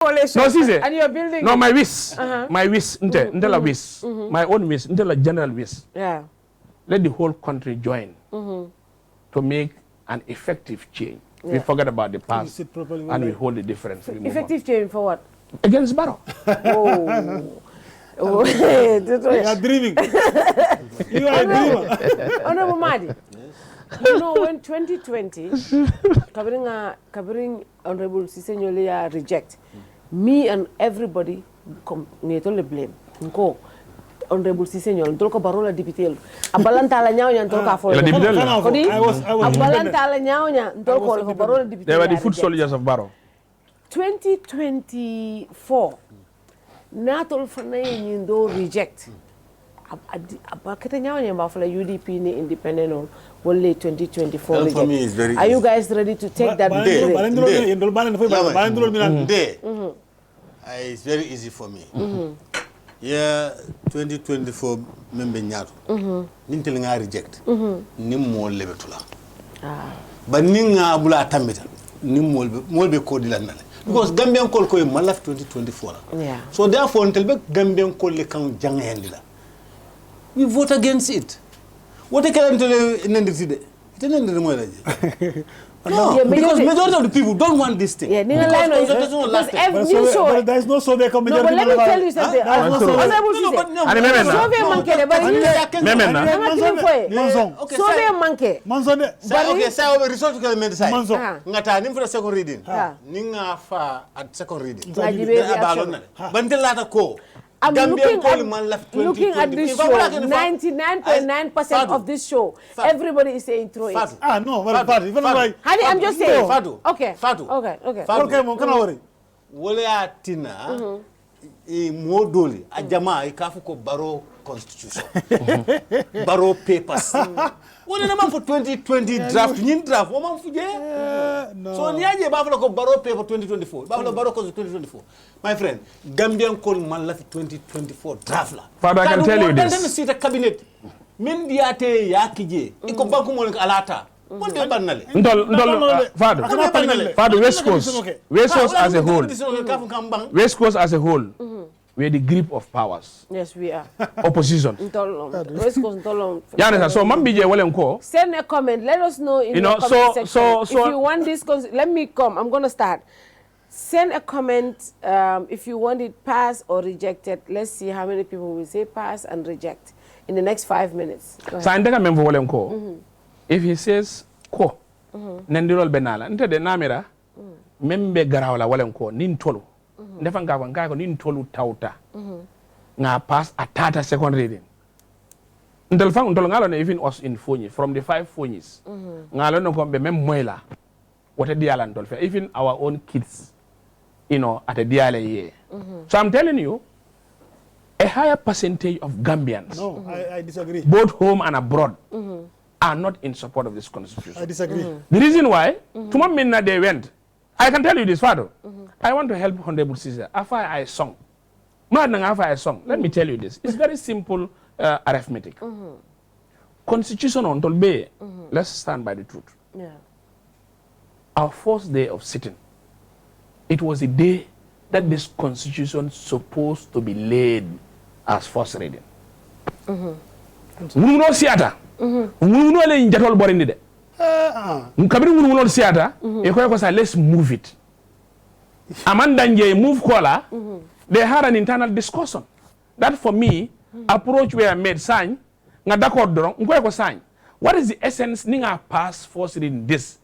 No, see, and you're building. No, my wish, my wish, la wish, my own wish, la general wish. Yeah. Let the whole country join to make an effective change. Yeah. We forget about the past and we hold the difference. Effective change for what? Against Barrow. Oh. You are dreaming. You are a dreamer. Honorable Madi, you know when 2020, covering Honorable Sisenyolia reject, me and everybody nearly blame. Go. Honorable Sisenyo, Ntolko Barola Dipitel. Abalanta la nyao nya Ntolka for. Abalanta la nyao nya Ntolko Barola Dipitel. They were the foot soldiers of Barrow. 2024. Natol Fanayi Nindo reject. Abakete nyao nya bafula UDP ni independent on Wole 2024 reject. For me is very Are you guys ready to take that victory? It's very easy for me. Yeah, 2024 member nyato. Nintel nga reject. Nim mo lebetula. But ninga bula tambita. Nim mo be ko dilanale. Because Gambian call ko malaf 2024. Yeah. So therefore until be Gambian call le kan janghendila. We vote against it. What they can tell nendide. Tenende mo laje. No, yeah, because majority of the people don't want this thing. Yeah, because there is no survey coming. No, but let me tell you something. Survey monkey. Okay, so result to the side. Ngata nim for second reading. Ninga fa at second reading. Bandelata ko. I'm looking at this show. 99.9% of this show, everybody is saying throw it. No, Honey, I'm just saying. Fadu. Okay. Okay, Wole atina modoli ajama ikafu ko Barrow constitution. Barrow papers. Wole na man for 2020 draft nyin draft wo man fuje. So niaje ba ko Barrow paper 2024. Ba Barrow constitution 2024. My friend, Gambian call man la 2024 draft la. Father, I can tell you this. Then see the cabinet. Min diate yakije. Iko banku mo alata. Father, West Coast as a whole. West Coast as a whole. We're the grip of powers. Yes, we are. Opposition. West Coast. So Mambije Walenko. Send a comment. Let us know in the comment section. If you want this, let me come. I'm going to start. Send a comment if you want it passed or rejected. Let's see how many people will say pass and reject in the next 5 minutes. If he says ko nendirol benala nte de namira membe garawla walenko nin tolu ndefa ngaka ko nin tolu tauta nga pass atata second reading ndel fang ndol ngalo ne even us in Fonyi from the 5 Fonyis ngalo no ko be mem moyla wote diala ndol fe even our own kids at a diala ye so I'm telling you a higher percentage of Gambians I disagree both home and abroad are not in support of this constitution. I disagree. The reason why, tomorrow midnight they went, I can tell you this, Father. I want to help Honorable Caesar. After I sung, let me tell you this. It's very simple arithmetic. Constitution on Tolbe, let's stand by the truth. Yeah. Our first day of sitting, it was the day that this constitution supposed to be laid as first reading. We no theater. We no le njatol borindi de. Kabiri we no theater. E ko say let's move it. Amanda nje move kola. They had an internal discussion. That for me, approach where I made sign. Nga d'accord doron. Nko sign. What is the essence ninga pass first reading this?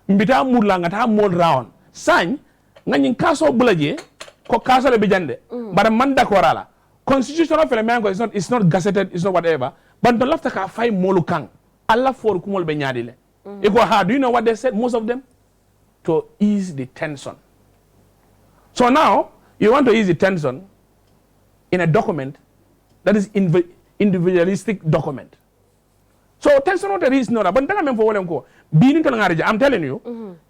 Mbita murla ngata mold round. Sign nga nyin kaso bulaje ko kaso le bijande. But man d'accorda. Constitutional felemengo is not gazetted, it's not whatever. But the left ka five molukang. Allah for kumol be nyadile. Do you know what they said? Most of them to ease the tension. So now you want to ease the tension in a document that is individualistic document. So tension not there is no. But I'm telling you,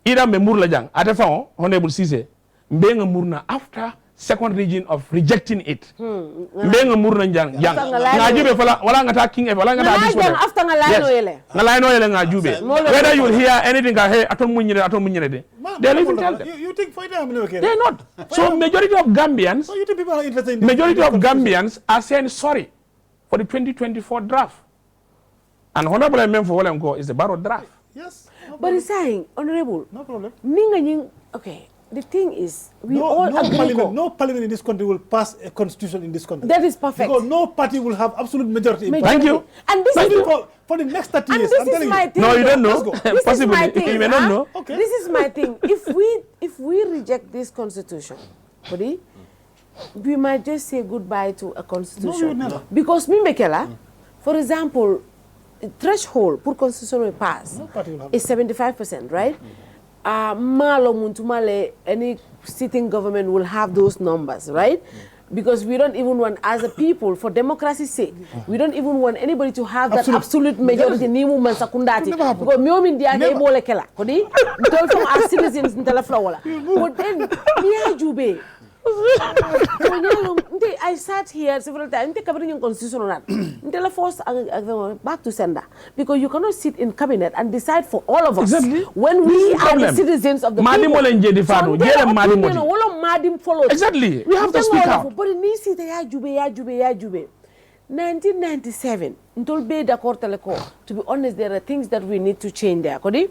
either me murla jang ate fa honorable Cisse mbenga murna after second region of rejecting it. Benga murna jang. Ngajube fala wala ngata king wala ngata this one. After ngalaino yele. Ngalaino yele ngajube. Whether you hear anything hey aton munyire de. They live in tell them. You think for them okay? They're not. So majority of Gambians, So you think people are interested in majority of Gambians are saying sorry for the 2024 draft. And Honorable Member for Wolemko is the Barrow draft. Yes. No But he's saying, Honorable, no problem. okay, the thing is, we all agree. No parliament in this country will pass a constitution in this country. That is perfect. Because no party will have absolute majority. Thank you. And this is for the next 30 and years. this I'm is telling my you. thing. No, you don't know. This is my thing. You may not know. Okay. This is my thing. If we reject this constitution, buddy, we might just say goodbye to a constitution. No, we would never. Because Mimbekela, for example, threshold for constitution will pass No party will have is 75%, right? Malo Muntumale, any sitting government will have those numbers, right? Because we don't even want, as a people, for democracy's sake, we don't even want anybody to have that absolute majority. Ni mu man sakundati. Because mi omin dia ke bole kela. Kodi, don't from our citizens in Teleflowola. But then, niya jube. I sat here several times. Covering constitution on that. Force back to sender because you cannot sit in cabinet and decide for all of us. Exactly. When we are the citizens of the people. Exactly. We have to speak out. But ni si te ya jube. 1997. To be honest, there are things that we need to change there. Kodi?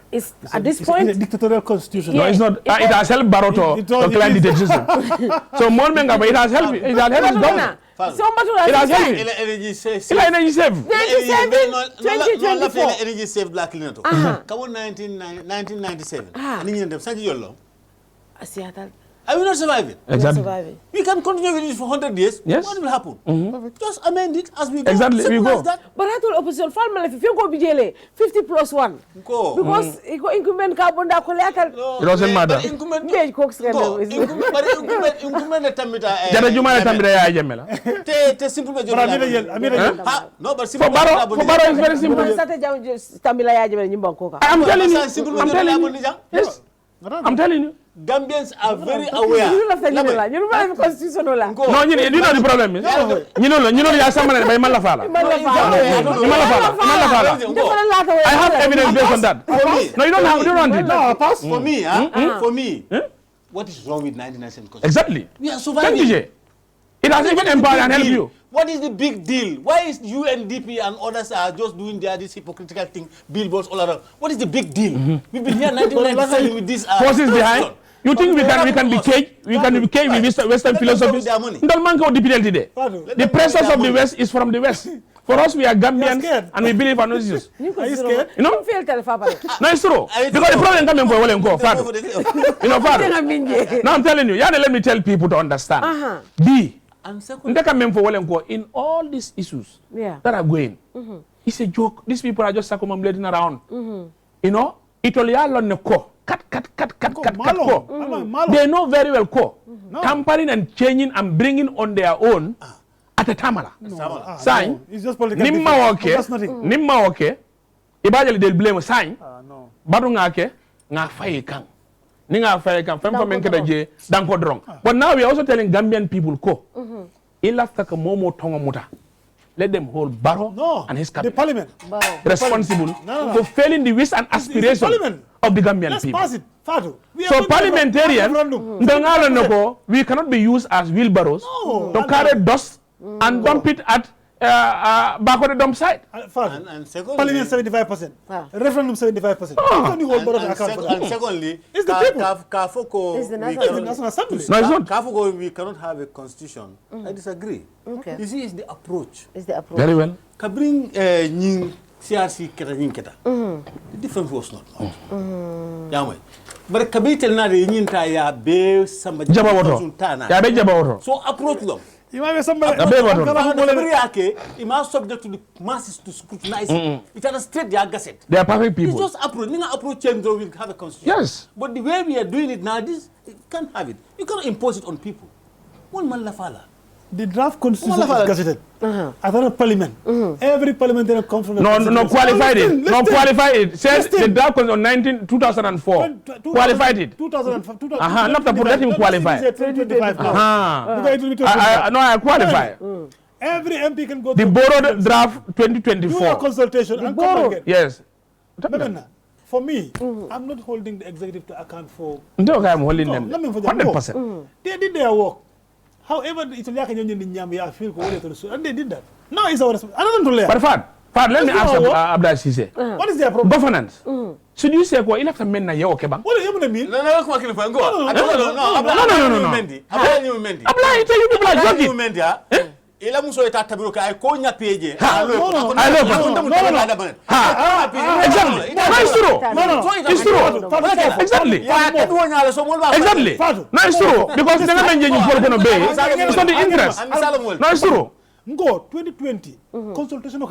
It's at this point. It's a dictatorial constitution. No, it's not. It has helped Barrow to decline the decision. So more men, but it has helped. It has helped his government. It has helped. Energy save. Energy save. 2024. Energy save black linato. Come on 1997. Ani dem sanji yollo. Seattle. I will not survive it. Exactly. We can continue with it for 100 years. Yes. What will happen? Just amend it as we go. Exactly. We go. But I told opposition, if you go BJL, 50 plus 1. Go. Because incumbent carbon da collateral. It doesn't matter. Incumbent. Go. Incumbent tamita. Jara Juma tamita ya jamela. Te simple majority. No, but simple. For Barrow is very simple. I'm telling you. Yes. I'm telling you. Gambians are very aware. No, you know the problem is. You know, ya samana by Malafala. I have evidence based on that. No, you don't have. You don't want it. No, pass. For me, what is wrong with 1997? Exactly. We are surviving. It has even empowered and helped you. What is the big deal? Why is UNDP and others are just doing this hypocritical thing, billboards all around? What is the big deal? We've been here 1997 with this forces behind. You think we can be caged? We can be caged with Western philosophies? Don't man go today. The pressures of the West is from the West. For us, we are Gambians and we believe in issues. Are you scared? You know? No, it's true. Because the problem coming for Fado. You know, Fado. Now I'm telling you, let me tell people to understand. B. In all these issues that are going, it's a joke. These people are just circumambulating around. You know, cut. They know very well tampering and changing and bringing on their own at a tamala. Sign. It's just political. Nimma okay. Ibajali they'll blame sign. Badu ngake nga faye kang. Ninga faye kang. Fem menkeda je danko drong. But now we are also telling Gambian people ilafta ka momo tongo muta. Let them hold Barrow and his cabinet. The parliament. Responsible for failing the wish and aspirations of the Gambian people. Let's pass it. Fado. So parliamentarians, we cannot be used as wheelbarrows to carry dust and dump it at back on the dump site. And Parliament 75%. Referendum 75%. And secondly, it's the people. It's the National Assembly. No, it's not. Kafoko, we cannot have a constitution. I disagree. Okay. You see, it's the approach. Very well. Kabring nying CRC keta nying keta. The difference was not much. Yamai. But kabitel na de nyinta ya be sama Jabawoto. Ya be Jabawoto. So approach them. You might be somebody. It must subject to the masses to scrutinize it. It has straight their gazette. They are perfect people. It's just approach. Ninga approach change, we'll have a constitution. Yes. But the way we are doing it now, you can't have it. You cannot impose it on people. One man la fala. The draft constitution is gazetted. At the parliament. Every parliamentarian comes from the qualified it. No, qualified it. Says the draft constitution 2004. Qualified it. 2005. Not to let him qualify. 2025. No, I qualify. Every MP can go the borrowed draft 2024. Do a consultation and come again. Yes. For me, I'm not holding the executive to account for. No, I'm holding them. 100%. They did their work. However, it's like I feel and they did that. Now it's our responsibility. But Fad, let me ask Abdul Sise. What is their problem? Governance. Should you say, well, you have to men na yo okay bang? What do you mean? No. Apply it to you people are joking. Ila muso eta tabiro ka ay ko nya peje. Exactly. It's true. Exactly. Exactly. No, it's true. Because the men you for going to pay. It's not the interest. No, it's true. Go 2020 consultation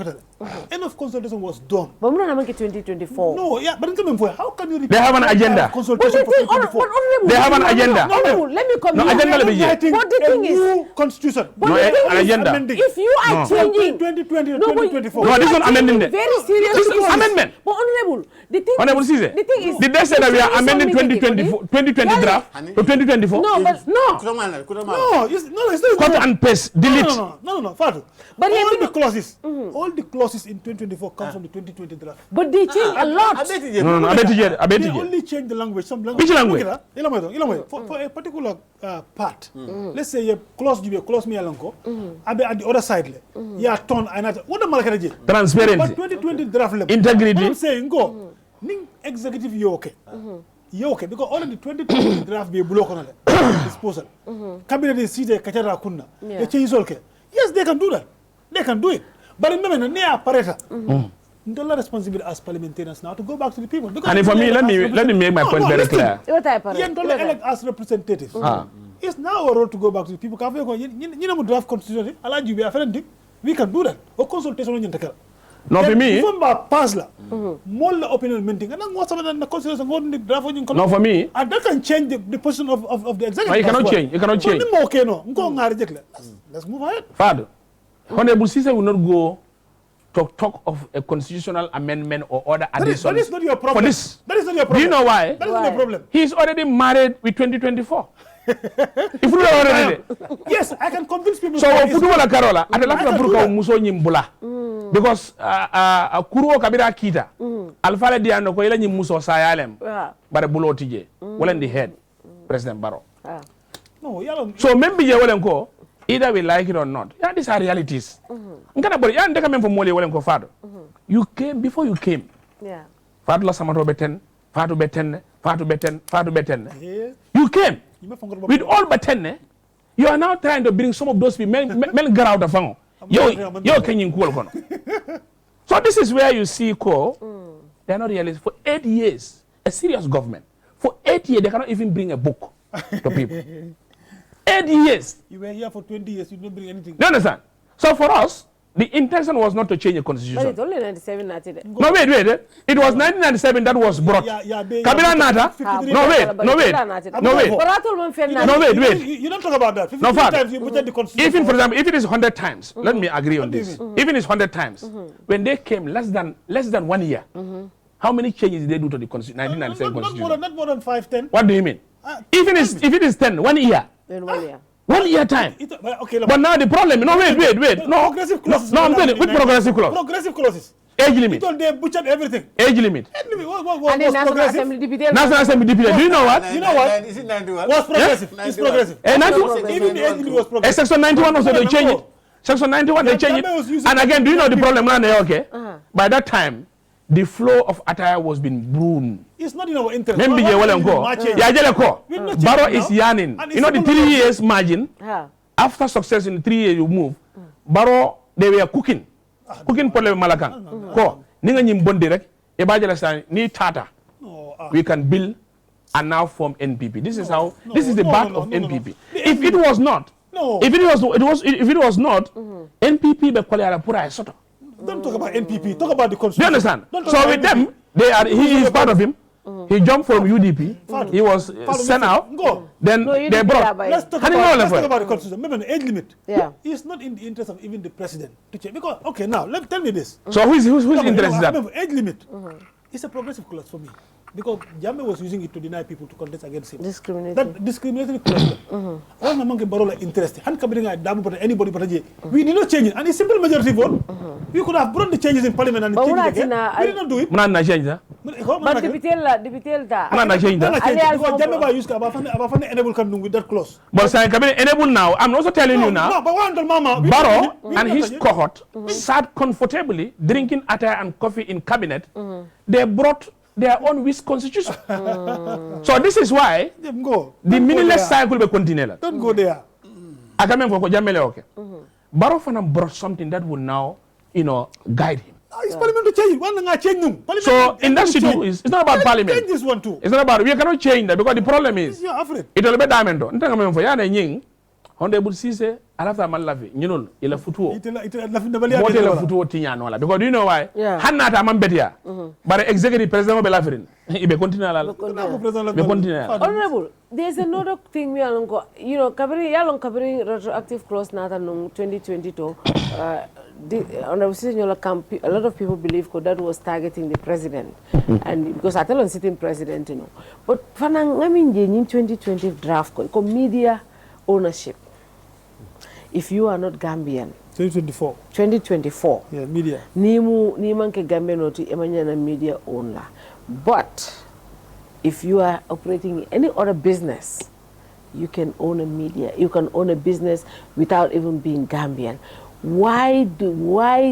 enough consultation was done. But we don't have 2024. No, yeah, but how can you? They have an agenda. Consultation for 2024. They have an agenda. No, let me come. No, agenda. What the thing is? Constitution. No, an agenda. If you are changing 2020 to 2024. No, this is an amendment. Very serious. This is amendment. But honorable, the thing is, did they say that we are amending 2020 draft to 2024? No, but no. No, it's not. Cut and paste. Delete. No. But all the clauses in 2024 come from the 2020 draft. But they change a lot. No, I bet they only change the language. Some language. Which language? For a particular part, let's say a clause you clause me alanko, at the other side, yeah, turn another. What the market? Transparency. But 2020 draft level. Integrity. I'm saying go. Ning executive you okay. You okay because all of the 2020 draft be block on disposal. Cabinet is seated kachara kunna. They change okay. Yes, they can do that. They can do it. But remember, they are pareta. Don't responsibility as parliamentarians now to go back to the people. And for me, let me make my point very clear. What type of elect as representatives. It's now our role to go back to the people. You know, draft constitution. We can do that. Or consultation. No, for me. More opinion minting. And what's the constitution going to draft? No, for me. And that can change the position of the executive. No, you cannot change. You cannot change. Okay, no. Let's move ahead. Father, Honorable Sise will not go to talk of a constitutional amendment or other additions. That is not your problem. For this. That is not your problem. Do you know why? That is not your problem. He is already married with 2024. If you are already. Yes, I can convince people. So, Futuwala Karola, at the last of Muso Nimbula. Because Kuro Kabira Kita, Alfala Diano Koela Muso Sayalem, but a bulo TJ, well in the head, President Barrow. No, so maybe you will go. Either we like it or not. Yeah, these are realities. You came before you came. Yeah. You came with all but 10. You are now trying to bring some of those people. Men get out of fang. Yo, can you call? So this is where you see they are not realistic. For 8 years, a serious government. For 8 years, they cannot even bring a book to people. 8 years. You were here for 20 years, you didn't bring anything. Do you understand? So for us, the intention was not to change the constitution. But it's only 97 not today. No, wait. It was 1997 that was brought. Kabila Nata. No, wait. You don't talk about that. 50 times you put the constitution. Even, for example, if it is 100 times, let me agree on this. Even it's 100 times, when they came less than 1 year, how many changes did they do to the 1997 constitution? Not more than 5, 10. What do you mean? If it is 10, 1 year. In 1 year. 1 year time. Okay, but now the problem, no, wait. No, progressive clauses. No, I'm telling you, with progressive clause. Progressive clauses. Age limit. They butchered everything. Age limit. What and National Assembly deputy. National Assembly deputy. Do you know what? You know what? Is it 91? Was progressive. It's progressive. Even the age limit was progressive. Section 91 also they change it. Section 91 they change it. And again, do you know the problem? Okay. By that time, the flow of attire was being brewed. It's not in our interest. Maybe you will go. Barrow is yarning. You know the 3 years margin. After success in 3 years, you move. Barrow, they were cooking problem Malakan. Ko ninga nyim bondi rek e bajala sa ni tata. We can build and now form NPP. This is how. This is the back of NPP. If it was not, if it was not, NPP be kwale pura soto. Don't talk about NPP. Talk about the constitution. Do you understand? So with them, he is part of him. He jumped from UDP. He was sent out. Then they brought. Let's talk about the constitution. Maybe an age limit. Yeah. It's not in the interest of even the president to change. Because, okay, now, tell me this. So whose interest is that? Remember, age limit. It's a progressive clause for me. Because Jammeh was using it to deny people to contest against him. That discriminatory clause. All Hon Gibba interest. Anybody but we did not change it. And it's simple majority vote. We could have brought the changes in parliament and change it again. We did not do it. Not change that. But the Not change that. Because Jammeh used to enable Kandung with that clause. But I can enable now. I'm also telling you now. No, but one Mama. Barrow and his cohort sat comfortably drinking atay and coffee in cabinet. They brought their own wish constitution. So this is why the meaningless cycle will continue. Don't go there. I come for Jammeh okay. Barrow Fanam brought something that will now, guide him. It's parliament to change. One thing I change. So in that situation, it's not about parliament. Change this one too. It's not about, we cannot change that because the problem is, you're afraid. It will be diamond. Honorable Cisse, alafu malafi, ila futuo. Mote la futuo tinya nola. Because do you know why? Hanna ta mambetia. But executive president be lafirin. Ibe continue la. Be continue. Honorable, there's another thing we are covering retroactive clause nata no 2022. Honorable Cisse, a lot of people believe that was targeting the president, and because I tell on sitting president, But fanang ngamin in 2020 draft ko media ownership. If you are not Gambian, 2024. Yeah, media. Ni manke Gambian oti emanya media owner. But if you are operating in any other business, you can own a media. You can own a business without even being Gambian. Why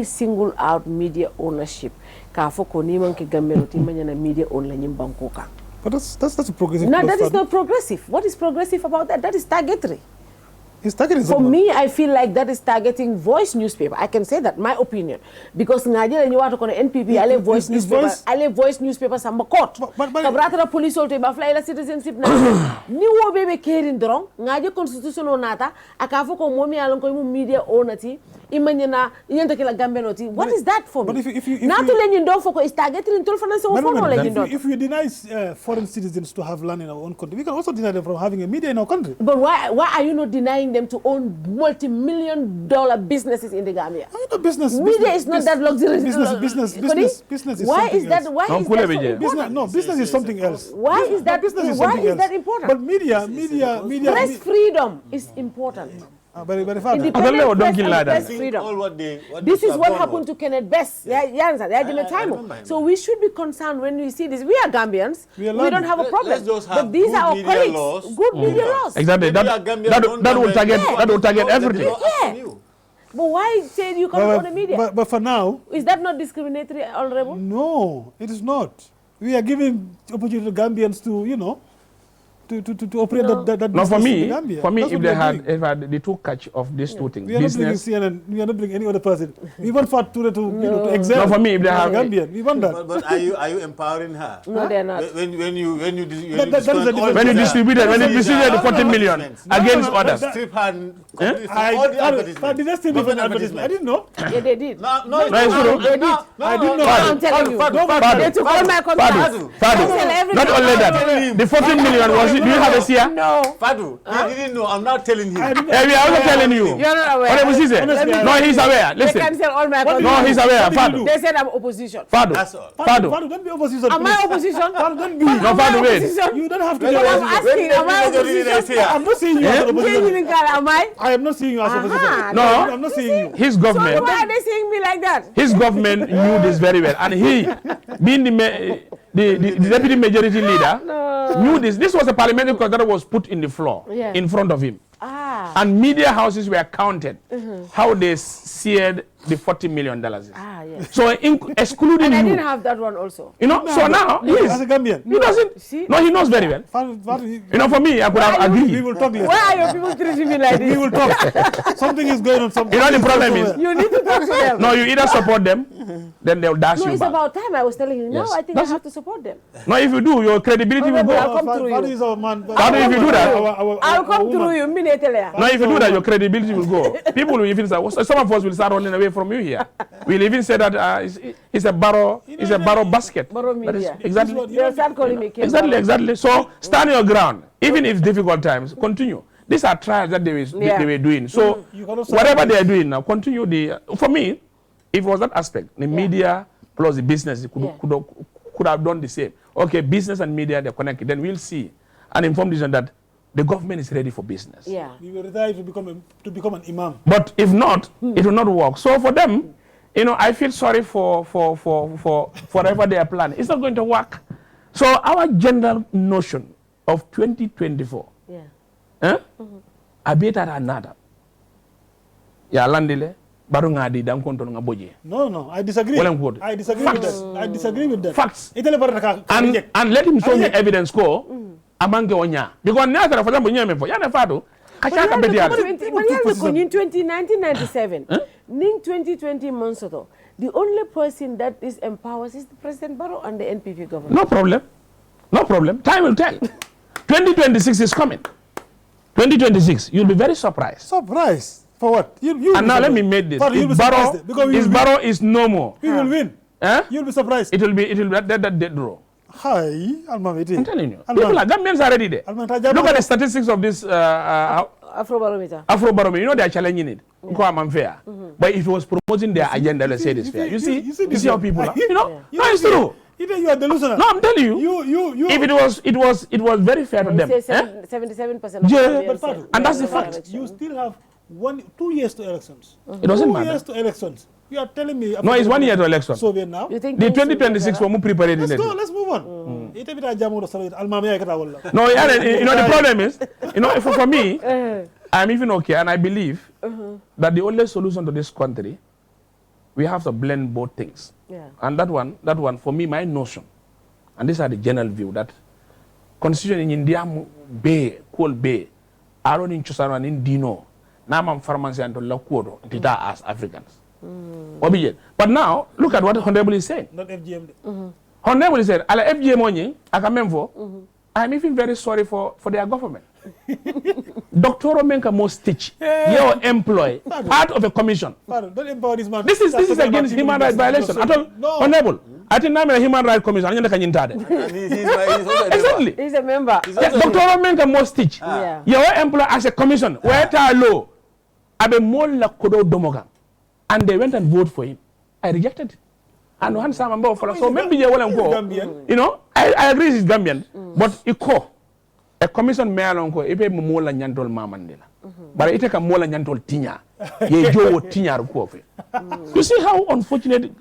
single out media ownership? Ka foko ni manke Gambian oti emanya media owner nyimbankoka. But that's a progressive. No, that is not progressive. What is progressive about that? That is targetary. For me, I feel like that is targeting voice newspaper. I can say that, my opinion. Because Nigeria, you want to call NPP, I voice newspaper. I voice newspaper, some court. But the police also, but fly citizenship now. New baby caring wrong. Nigeria constitution on nata. Akafo ko momi along ko media onati. Imanyana, iyantakila Gambenoti. What is that for me? But if you not to let you know for is targeting in if you deny foreign citizens to have land in our own country, we can also deny them from having a media in our country. But why are you not denying them to own multi-million-dollar businesses in the Gambia? Media is not that luxurious. Business is why something is that? else. Why is that so important? No, business is something else. Why is that? Why is that important? But media. Press freedom is important. Press freedom. This is what happened to Kenneth Best. So we should be concerned when we see this. We are Gambians. We don't have a problem. But these are our colleagues. Good media laws. Exactly. That will target everything. Yeah. But why say you can't own the media? But for now, is that not discriminatory, Honorable? No, it is not. We are giving opportunity to Gambians to, to operate that no, for me, That's if they had the two catch of these two things, we are business. not bringing CNN, we are not bringing any other person. We want Fat Ture to excel. No, for me, if they have Gambian, we want that. But are you empowering her? No, they're not. When you distributed the 40 million against others. Strip her But did they still different advertisement? I didn't know. Yeah, they did. No, they did. I didn't know. I'm telling you. They took all my contacts. Not only that, the 14 million was. Do you have a SIA? No. Fadu, he didn't know. I'm not telling him. We are also telling you. You're not aware. No, he's aware. Listen. They cancel all my contacts. No, he's aware. Fadu. They said I'm opposition. Fadu. That's all. Fadu, don't be opposition. Am I opposition? Fadu, don't be. No, Fadu, wait. You don't have to be opposition. I'm asking, am I opposition? I'm not seeing you as opposition. Am I? I am not seeing you as opposition. No. I'm not seeing you. His government. So why are they seeing me like that? His government knew this very well. And he, being the deputy majority leader, knew this. This was a parliamentary clause that was put in the floor in front of him. And media houses were counted how they seared the $40 million. Yes. So excluding and I you. didn't have that one also. So now he is. As a Gambian. He doesn't. See? No, he knows very well. For me, I could have agreed. We will talk later. Why are your people treating me like this? We will talk. Something is going on. The problem is. You need to talk to them. No, you either support them then they'll dash you it's back. about time. I was telling you. Yes. No, I think I have to support them. No, if you do, your credibility will go. I'll come through you. How do if you do that? I'll come through you. No, if you do that, your credibility will go. People will even say, some of us will start running away from you here. We'll even say that it's a barrow, basket. Barrow media. Exactly. They'll start calling me Exactly. So stand your ground. Even if difficult times, continue. These are trials that they were doing. So whatever they are doing now, continue. For me, if it was that aspect, the media plus the business could have done the same. Okay, business and media, they're connected. Then we'll see an informed decision that the government is ready for business. Yeah. We will retire to become an imam. But if not, it will not work. So for them, I feel sorry for whatever they are planning. It's not going to work. So our general notion of 2024, a better another. Ya landile baru ngadi dang konton ngaboje. No, I disagree. I disagree with that. I disagree with that. Facts. And let him show me evidence ko amange onya. Because nyata for example nyame fo yana fado. Kachaka bedial. In 1997, ning 2020 months ago, the only person that is empowered is the President Barrow and the NPP government. No problem. Time will tell. 2026 is coming. 2026, you'll be very surprised. Surprised? For what? And now let me make this. If Barrow is no more. We will win. You'll be surprised. It will be that dead draw. Hi, I'm telling you. Gambians are ready there. Look at the statistics of this Afrobarometer. You know they are challenging it. Fair. But if it was promoting their agenda, let's say this fair. You see how people are. No, it's true. Either you are delusional. No, I'm telling you. If it was very fair to them. 77% of Gambians. And that's the fact. You still have 2 years to elections. It doesn't matter. 2 years to elections. You are telling me. No, it's 1 year to election. So we now. You think the 2026 for prepared. Let's go. Let's move on. No, the problem is, for me, I'm even okay, and I believe that the only solution to this country, we have to blend both things. Yeah. And that one, for me, my notion, and these are the general view, that constitution in India, Coal Bay, Aaron in Chusano and in Dino, Namam Pharmacy and Lakuodo, Tita as Africans. But now, look at what Honorable is saying. Not FGM. Honorable is saying, ala FGM onye, I'm even very sorry for their government. Doctor Menka must teach your employee part of a commission. Don't empower this man. This is against human rights violation. At all, no. Honorable. I think I'm a human rights commission. Exactly. He's a member. Doctor Menka must teach your employee as a commission. Where law, abe mola kodo domoga, and they went and voted for him. I rejected it. And one time so maybe you will go. I agree it's Gambian, but a commission mayor onko ebe mola nyantol mamandela. But it take a mola nyantol tinya. Ye jo tinya rukofe. You see how unfortunate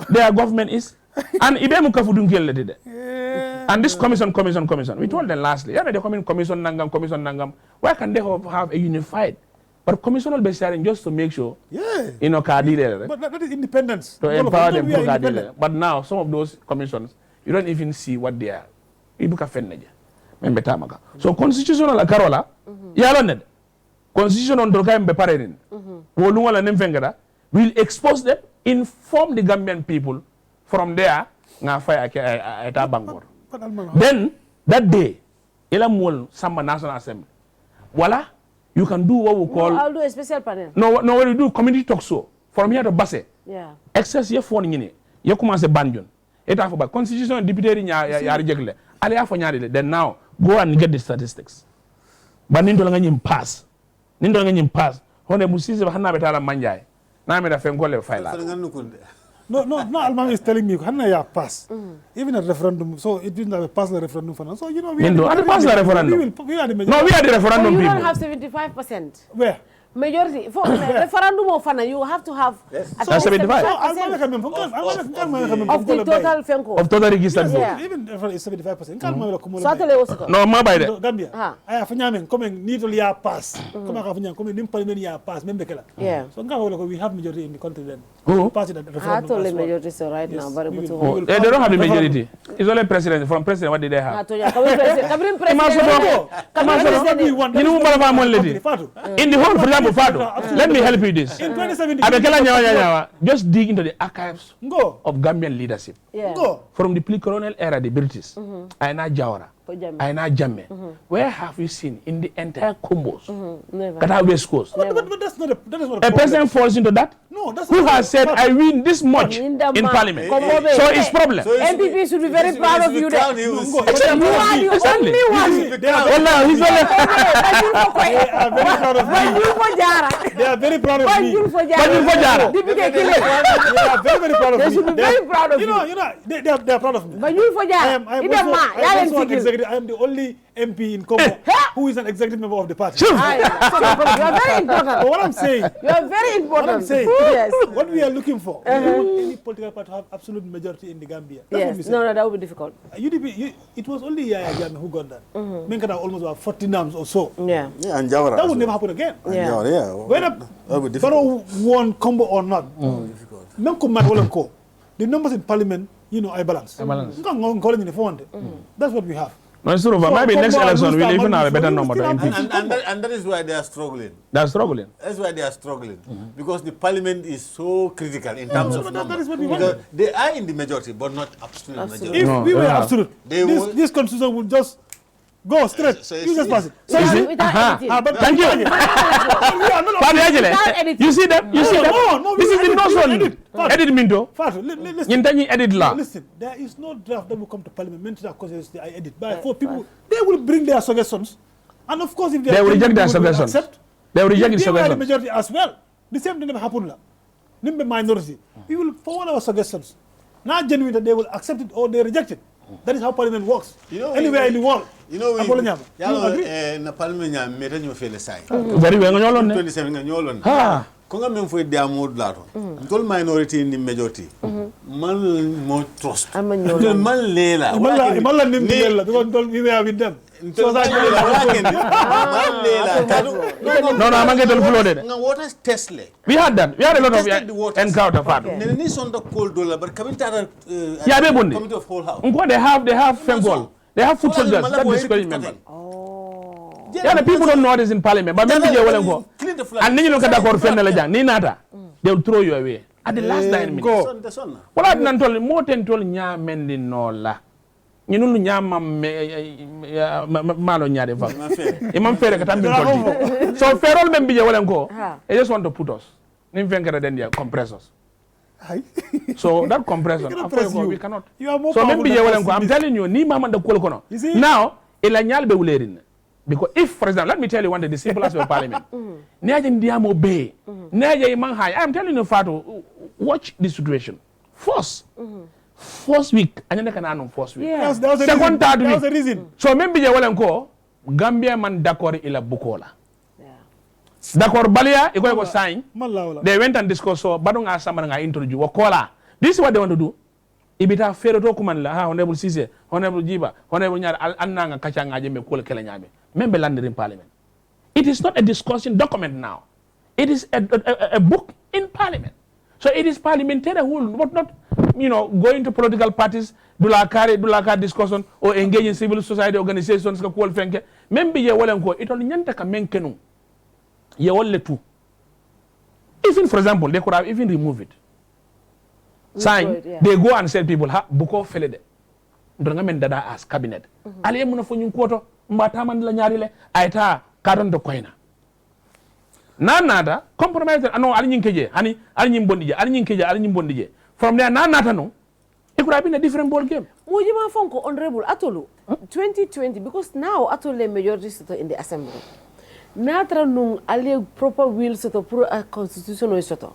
their government is? And ibe mukafudunkel did. And this commission. We told them lastly, they come in commission nangam. Why can they have a unified? But commissional based sharing just to make sure, but that is independence. To empower them to But now, some of those commissions, you don't even see what they are. So constitutional Carola, constitution on Droga Mbeparenin, will expose them, inform the Gambian people from there. Then, that day, Samba National Assembly. Voila. You can do what we call. No, I'll do a special panel. No, what we do community talk show from here to Basse. Yeah. Excess your phone in it. You commence a banjon. It have about constitution deputy in your reject. Then now go and get the statistics. But Nindolangin pass. Hone Musis Hana Betala Manjai. Now I'm a Fengole file. No, Alman is telling me, Hana pass. Even a referendum, so it didn't have a pass the referendum for us. So, we are the referendum. We are the referendum people. You don't have 75%. Where? Majority. For referendum of Fana, you have to have at least 75%. Of the total Fenko. Of total registered vote. Even if it's 75%. No, my by the Gambia. I have Fanyamin coming neatly pass. Come on, pass. Yeah. So we have majority in the country then. I told the majority so right now, but they don't have the majority. It's only president. From president, what did they have? In the whole, for example, Let me help you this. In 2017, just dig into the archives Go. of Gambian leadership. Go. From the pre-colonial era, the British, Aina Jawara, Aina Jammeh. Where have you seen in the entire combos? Never. That are West Coast. But that's not A person falls into that? No, that's Who not has said, I win this much in Parliament? So it's problem. So MPP should be very proud of you. You are the Exactly. only one. They are very proud of me. They are very proud of me. They are very, very proud of me. They should be very proud of you. You know, they are proud of me. I am the only MP in Congo who is an executive member of the party. You are very important. But what I'm saying, You are very important. what I'm saying, Yes. what we are looking for, we want any political party to have absolute majority in the Gambia. That's what we Yes. said. No, that would be difficult. UDP, it was only Yaya Jammeh who got that. Menkada almost about 40 names or so. Yeah. Yeah, and Jawara. That would never happen again. Yeah. Whether Barrow won combo or not, the numbers in parliament, I balance. balance. That's what we have. Maybe next election we'll even have a better number of MPs. And that is why they are struggling. That's struggling. That's why they are struggling. Because the parliament is so critical in terms of That numbers. is what we Because want. they are in the majority, but not absolute majority. If we were absolute, They would- this constitution would just go straight. So You just pass it. So You see? without editing. But Thank you. Without editing. You see them? You see them? No, This is the edit, notion. edit. Edit Minto. Fatu, listen. Yintani edit law. Listen, there is no draft that will come to parliament meant to cause I edit. By 4 people, they will bring their suggestions. And of course, if They will reject their people will suggestions. accept, They will reject the they were the suggestions. majority as well. The same thing never happened. Nimbe minority. We will forward our suggestions. Not genuine that they will accept it or they reject it. That is how parliament works. Anywhere in the world. You know, Apolo Nyama. You agree? na parliament nyam meta ñu fele say. Very well, ñolon ne. 27 nga ñolon. Ha. Ko nga men foy diamo lato. Tol minority ni majority. Man mo trust. I'm a ñolon. Man lela. Imalla nim lela because we were with them. So that No, I'm going to flooded. Nga water test le. We had that. We had a lot Tested the of waters. encounter. Okay. Ne ni son da cold dollar but coming to Yeah, they bundi. committee of whole house. They have Fengol. They have foot soldiers. That discourage members. Oh. Yeah, the people don't know what is in parliament. But maybe they will go. Clean the flag. And then you look at that or fend ni nata. They will throw you away. At the last 9 minutes. The son. Well, I've done told more than told nya mendi no la. You know nya malo nya de fa. Imam fere katambi konti. So ferol membi je wala go. They just want to put us. Nim fenkere den dia compressors. So that compression, we cannot. You are more so powerful maybe than us. I'm telling you, ni mama da kolo kono. You see? Now, ilanyal be ulerin. Because if, for example, let me tell you one of the simple aspects of parliament. Niaje ndiamo be. Niaje imang high. I'm telling you, Fatu, watch the situation. First week, anyanda kana no first week. Yeah. That was the Second, reason. third That was the week. reason. So maybe je wala nko Gambia man d'accord ila bukola. D'accord balia iko sign. Malawla. They went and discussed so badonga sama nga introduce wakola. This is what they want to do. Ibita fere to kuman la ha honorable Cisse, honorable Gibba, honorable Nyar annanga kacha ngaje me kol kala nyame. Membe land in parliament. It is not a discussion document now. It is a book in parliament. So it is parliamentary rule, but not going to political parties, do la carry discussion or engage in civil society organizations ka kol fenke. Membe ye wala ko it only nyanta ka menkenu. Ye wala tu. Even for example, they could have even removed it. Sign, they go and tell people, buko felede. Ndonga men dada as cabinet. Ali muna fonyu kwoto, mbata man la nyarile, aita karon do koina. Nada, compromise, ano ali nyinkeje, ali nyimbondije. From there, nada no, it could have been a different ball game. Mujima Fonko, Honorable Atolu, 2020, because now Atolu majority in the assembly. Natra nung ali proper will soto pro a constitutional soto.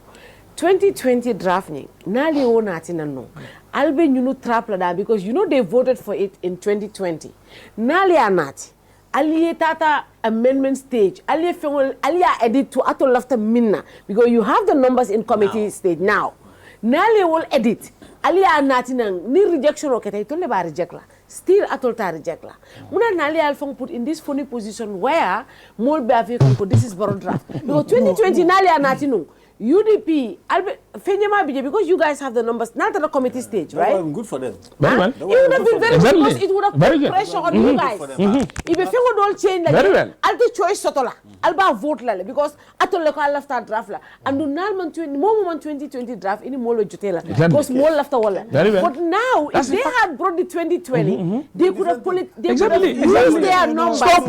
2020 drafting, nali o natina no. Albe trap da because they voted for it in 2020. Nali anati. Ali tata amendment stage. Ali edit to Atol after minna because you have the numbers in committee stage now. Nali will edit. Ali anati nang ni rejection okete itole ba reject la. Still Atol ta reject la. Muna nali alfong put in this funny position where more be this is borrowed draft. Because 2020 nali anati no. UDP, because you guys have the numbers, not at the committee stage, right? Well, good for them. Very well. It would have been very good Exactly. because it would have Very put good. pressure on you guys. If you feel don't change, like, Very well. I'll take choice sotola. I'll buy vote lale because I told you I left that draft la. And do now man 2020 draft any more jutela because more left wala. Very well. But now, if they had brought the 2020, they could have pulled it. They could have used Exactly. their numbers. Stop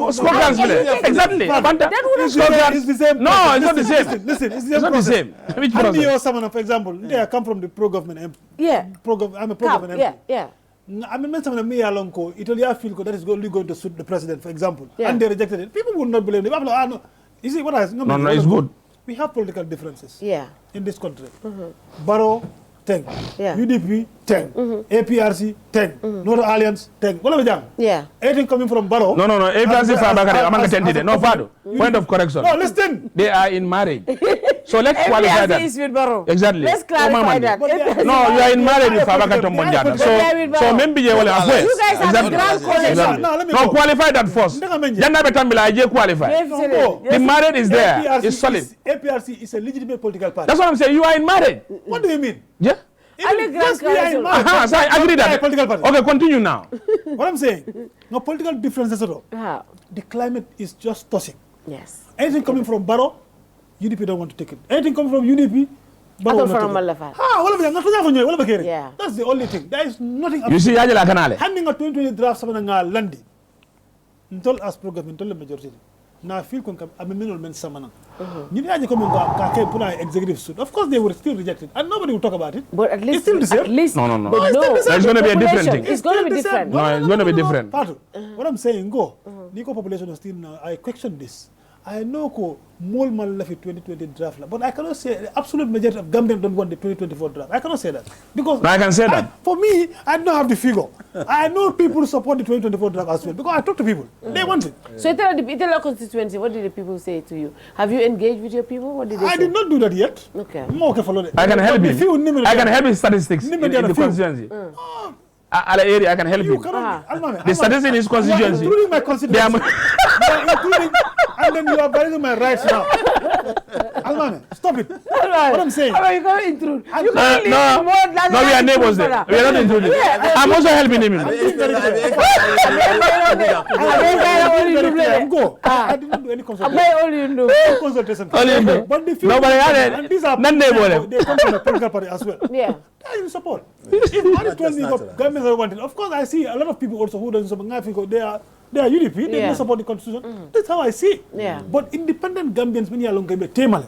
exactly. That would it's the same. No, it's not the same. Listen, it's the It's same not the process. same. Which And me process? or someone, for example, they come from the pro-government MP. Yeah. I'm a pro-government MP. Yeah. I mean, when someone me along ko, Italy feel that is only going to suit the president, for example, Yeah. and they rejected it. People would not believe them. People are, no. You see what I say? No, it's good. We have political differences Yeah. in this country. Barrow, 10. Yeah. UDP, 10. APRC, 10. Northern Alliance, 10. What are we doing? Yeah. Anything coming from Barrow? No. APRC Fabakari, among the no, Fado. Point of correction. No, listen. They are in marriage. So let's qualify that. Is with Barrow. Exactly. Let's clarify that. No, you are in marriage with Fabakato Monjana. So maybe you will have You guys have a grand coalition. No, qualify that first. Jana Betambila, I qualify. The marriage is there. It's solid. APRC is a legitimate political party. That's what I'm saying. You are in marriage. What do you mean? Yeah. Yes, we are in marriage. So I agree that. Political party. Okay, continue now. What I'm saying, no political differences at all. The climate is just tossing. Yes. Anything coming from Barrow, UDP don't want to take it. Anything coming from UDP, Barrow will not take it. Yeah. That's the only thing. There is nothing. You see, Ajala Kanale. Handing a 2020 draft someone landi. Until as pro-government, until the majority. Now I feel I'm a middle man samana. You know, put an executive suit. Of course, they will still reject it, and nobody will talk about it. But at least, it's still the same. No. But no, There's going to be a different thing. It's going to be different. No, it's going to be different. What I'm saying, Nico population is still now. I question this. I know more man left 2020 draft, but I cannot say the absolute majority of Gambians don't want the 2024 draft. I cannot say that because no, I can say that. For me, I don't have the figure. I know people support the 2024 draft as well because I talk to people. They want it. So Itala constituency, what did the people say to you? Have you engaged with your people? What did they say? I did not do that yet. Okay. I can help you. I can help you statistics in the constituency. Area, I can help you. The statistics in his constituency. Including my constituency. And then you are violating my rights now. Almane, stop it. What I'm saying. You can't intrude. No, we are neighbors there. We are not intruding. I'm also helping him. Go. I did not do any consultation. But the few they come from a political party as well. Yeah. I will support. If money told me governments are wanted, of course I see a lot of people also who don't support. They are UDP, they don't support the constitution. That's how I see it. Yeah. But independent Gambians, many along Gambia, Temale.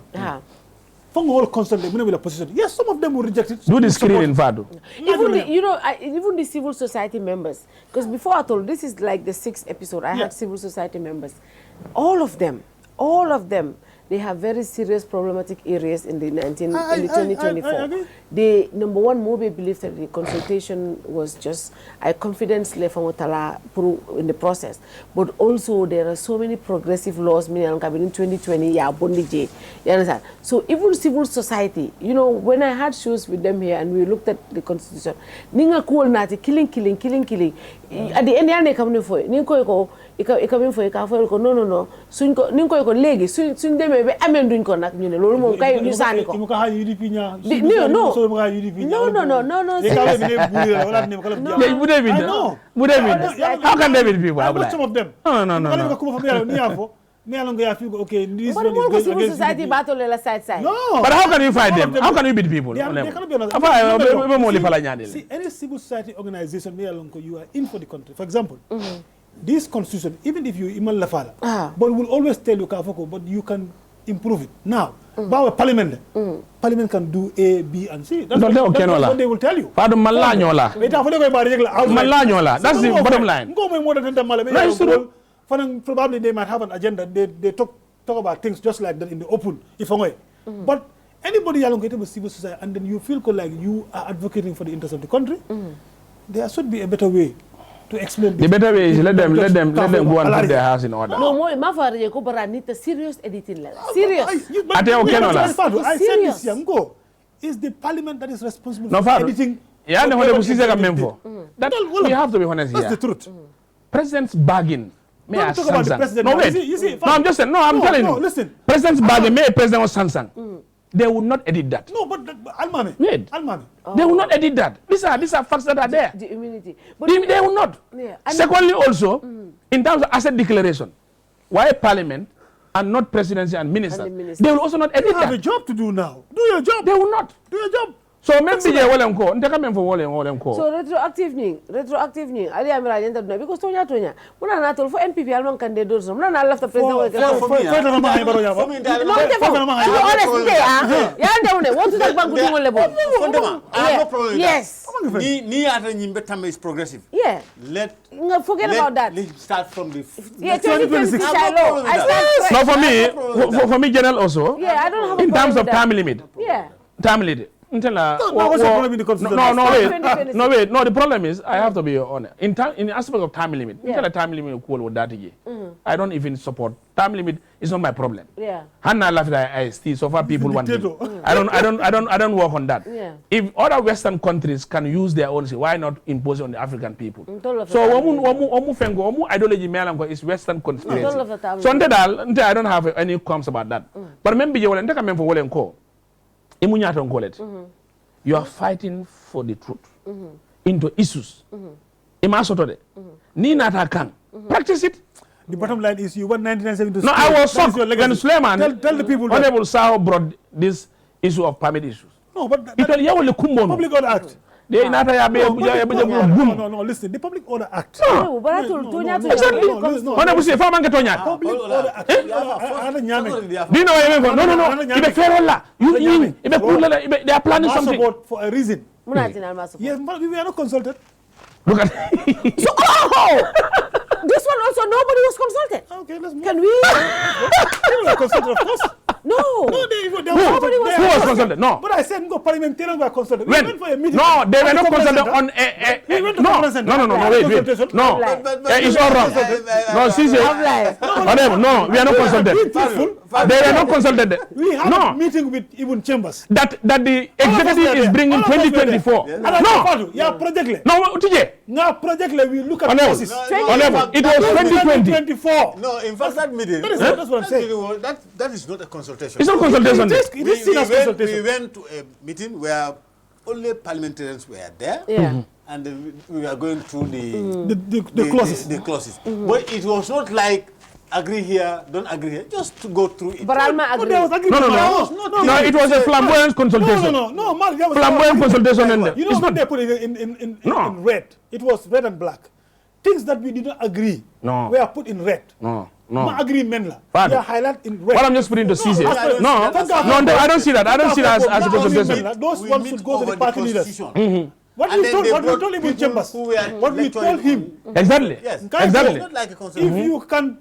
From all constantly, many will opposition. Yes, some of them will reject it. Do the screening in Fado. Even the civil society members, because before I told this is like the 6th episode, I had civil society members. All of them, they have very serious problematic areas in the 2024. The number one, Mobe believed that the consultation was just a confidence level in the process. But also there are so many progressive laws in 2020. You understand? So even civil society, when I had shows with them here and we looked at the constitution, ninga cool nati killing. At the end they come for ninko ikamin for ika no. Sunko ninko legi sun dem be amendun ko nak ñu ne lolu mom kay ñu sani ko mu ka UDP nya no how can they be people some of them no okay this one is civil society battle la side no but how can you fight them how can you beat people see any civil society organization you are in for the country. For example, this constitution, even if you imal la fala, but will always tell you but you can improve it. Now, Parliament can do A, B, and C. That's what they will tell you. That's the bottom line. Probably they might have an agenda. They talk about things just like that in the open. But anybody with civil society, and then you feel like you are advocating for the interest of the country, there should be a better way to explain. The better way is let them go and put their house in order. No, my father need a serious editing. Serious. I said this Yango is the parliament that is responsible for editing. We have to be honest here. That's the truth. President's bargain. Don't talk about the president. No, wait. I'm just saying. No, I'm telling you. Listen. President's bargain. May president was Sansang. They will not edit that. No, but Almami. Wait. Almami. They will not edit that. These are facts that are there. The immunity. But They will not. Yeah. Secondly, also, in terms of asset declaration, why Parliament and not presidency and ministers, they will also not edit You have that. a job to do now. Do your job. They will not. Do your job. So maybe they will go. They come for will So retroactive ning. Ali amira jenta duna because tonya. Muna na tol for NPP alman kan de dozo. Muna na left the president. For me, What to talk about good level? I have no problem with Yes. that. Ni ata nyimbe tama is progressive. Yeah. Forget about that. Let's start from the... Yeah, 2026 for me, General also. Yeah, I don't have a in terms of problem with time limit. Yeah. Time limit. Wait. No, the problem is I have to be honest. In the aspect of time limit, time limit with that. I don't even support time limit. It's not my problem. Yeah. Hannah left I still so far people want me. I don't work on that. Yeah. If other Western countries can use their own, why not impose it on the African people? So omu ideology melango is Western conspiracy. So I don't have any qualms about that. But remember you will come for Wolenko. You are fighting for the truth into issues. Practice it. The bottom line is you want 1970 to No, I was shocked when Suleiman, tell the people Honorable Sao brought this issue of permit issues. No, but It will Public Order Act. No, Listen, the Public Order Act. No, but I told Tonya to Exactly. No. Honorable say, Farman Tonya. Public Order Act. Do you know what I mean? No. Ibe fair they are planning something. Support for a reason. Yes, but we are not consulted. Look at this one also nobody was consulted. Okay, let's move. Can we? They were consulted, of course. No. Nobody was Who was consulted? No. But I said no parliamentarians were consulted. We When? went for a meeting. No, they were not consulted on We went to conference center. No, wait. No, it's all wrong. No, Sisi. No, we are not consulted. They were not consulted. We had a meeting with Ibn Chambers. That the executive is bringing 2024. No. Yeah, project. No, TJ. Now project we look at process. It was 2020. 2024. No, in fact, that meeting. That's what I'm saying. That is not a consultation. It's not consultation. It is seen as consultation. We went to a meeting where only parliamentarians were there. Yeah. And we were going through The clauses. The clauses. But it was not like agree here, don't agree here, just to go through it. But Alma agreed. No, it was a flamboyant consultation. No, Mark, that was flamboyant consultation. You know what they put it in red? It was red and black. Things that we did not agree were put in red. No. Agreement. They are highlighted in red. What I'm just putting to CC. No, I don't see that. I don't see that as a consultation. Those ones should go to the party leaders. What we told him in Chambers. What we told him. Exactly. Yes. Exactly. Not like a consultation. If you can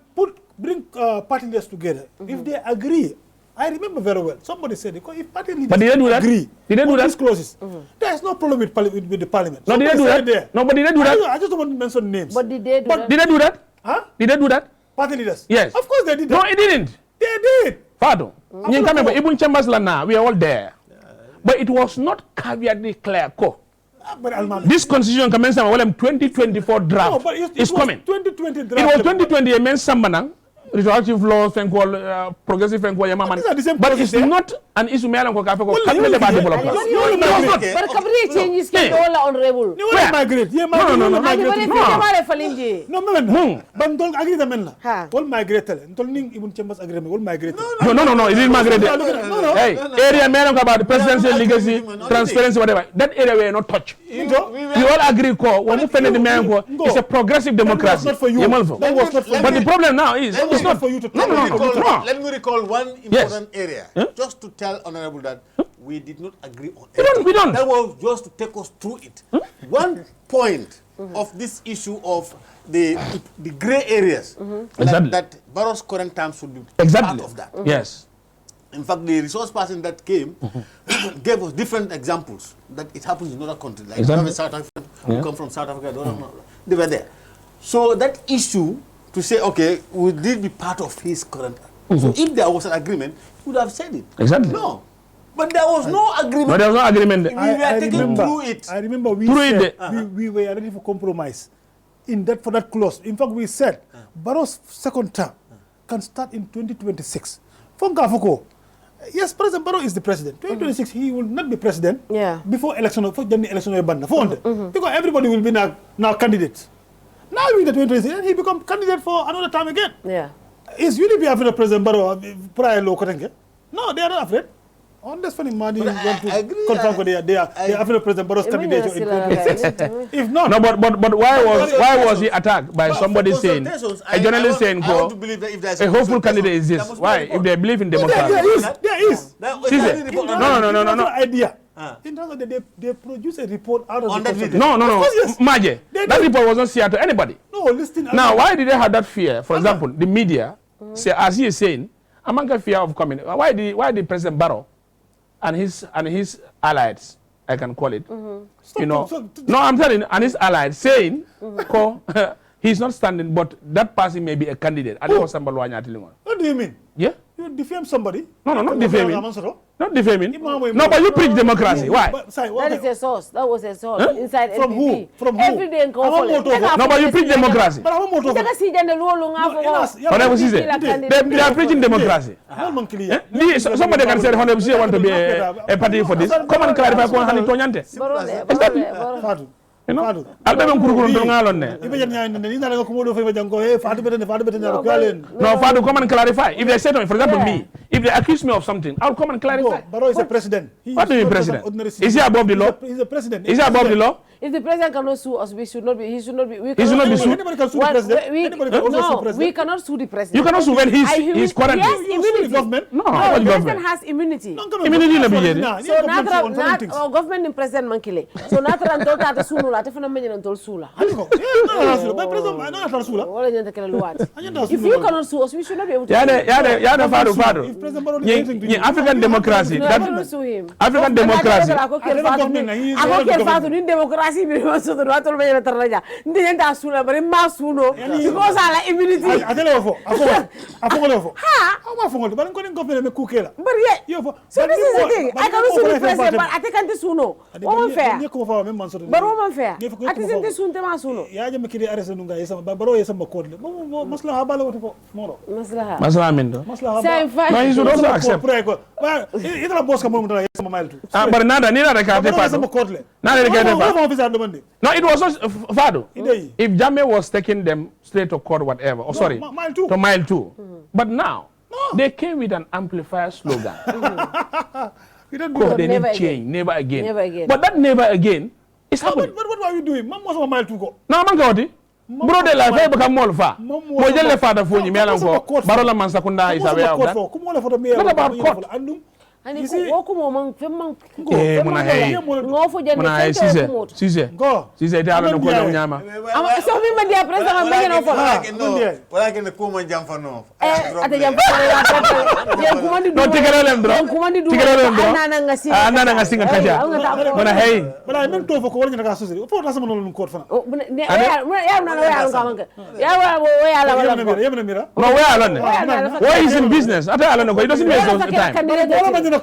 bring party leaders together, if they agree, I remember very well. Somebody said, if party leaders agree, did they do that? These clauses, there is no problem with the parliament. No, did they do that? No, but did they do that? I just don't want to mention names. But did they do that? Did they do that? Huh? Did they do that? Party leaders? Yes. Of course they did that. No, it didn't. They did. Pardon. Even Chambers Lana, we are all there. But it was not caveatly clear. This constitution commences on 2024 draft. No, but it's coming. 2020 draft. It was 2020 immense sambanang. Retroactive laws and progressive and but it's not an issue. But changes can all honorable. No. Migrate. All migrate. No. It didn't migrate. Hey, area man about the presidential legacy, transparency, whatever. That area we are not touch. We all agree. It's a progressive democracy. Not for you. But the problem now is it's not for you to Let me recall one important area, just to tell Honorable that we did not agree on it. We don't. That was just to take us through it. One point of this issue of the grey areas, that Barrow's current terms should be part of that. Yes. In fact, the resource person that came gave us different examples that it happens in other countries. Like South Africa, who come from South Africa, they were there. So that issue, to say, okay, would this be part of his current? So if there was an agreement, he would have said it. Exactly. No. But there was no agreement. No, there was no agreement. We were taken through it. I remember we said we were ready for compromise for that clause. In fact, we said Barrow's second term can start in 2026. Yes, President Barrow is the president. 2026, he will not be president before election. Because everybody will be now candidates. Now in the 2026, he become candidate for another time again. Yeah. Is UDP afraid of President Barrow prior law? No, they are not afraid. Unless funny money want to confirm they are afraid of President Barrow's candidature in 2026. If not, no, but why was he attacked by somebody saying, a journalist saying, a hopeful candidate is this? Why? If they believe in democracy. There is. No. Idea. In terms of they produce a report out of the No. Maje, that report was not shared to anybody. No, listen. Now, why did they have that fear? For example, the media, say, as he is saying, among the fear of coming, why did President Barrow and his allies, I can call it, no, I'm telling you, and his allies saying, he's not standing, but that person may be a candidate. What do you mean? Yeah. You defame somebody? No, not defaming. Not defaming. No, but you preach democracy. Why? That is a source. That was a source. Inside From NPP. who? From who? Every day in No, but you preach democracy. But I want more to They are preaching democracy. Somebody can say 100% want to be a party for this. Come and clarify. You know, no, Fadu come and clarify. If they say to me, for example, me, if they accuse me of something, I'll come and clarify. Barrow is a president. What do you mean president? Is he above the law? He's a president. Is he above the law? If the president cannot sue us, we should not be. He should not be. He should not be sued. Anybody can sue the president. Anybody can also sue the president. We cannot sue the president. You cannot sue when he's quarantined. Yes, immunity. Government? No, the government president has immunity. Immunity na biye. So government in president mankile. So natra ntol ta sunu la tefana menye ntol sula. If you cannot sue us, we should not be able to. Yada Fadu. African democracy. African democracy. Democracy bi so do atol be taraja ndenta sula bari masuno because ala immunity atele ofo ha ma fongo bari ko ni government me kukela bari so this is the thing I can sue the president but I can't suno o fair ni ko fa même man so baro man fair ati sente sunte ma suno ya jam kiri arrest nunga yesa baro yesa ma code maslaha bala woto ko moro maslaha mendo no you should also accept ita boss ka mo mutala yesa ma mail tu bari nada ni nada ka te Fadu nada ka te No, it was not Fadu. If Jammeh was taking them straight to court, whatever, to mile 2. But now, they came with an amplifier slogan. They didn't change, never again. But that never again is happening. But what are you doing? Mama was mile 2 go. No, man go Bro de la fe become more far. Mo jelle Fada fo ni melan ko barola man sakunda is aware of that. What about court? And if you walk among them, Sise ta alon ko law nyama. So me ma dia president ma ngeno fo. Wala ken ko mo jam fa no. Ata jam fa ya kumandi do. Anana ngasi kaja. Mona hey. Bala men to fo ko wala ngaka susiri. Fo ta sama non ko fa. Why is in business? Ata alon ko he doesn't waste the time. Have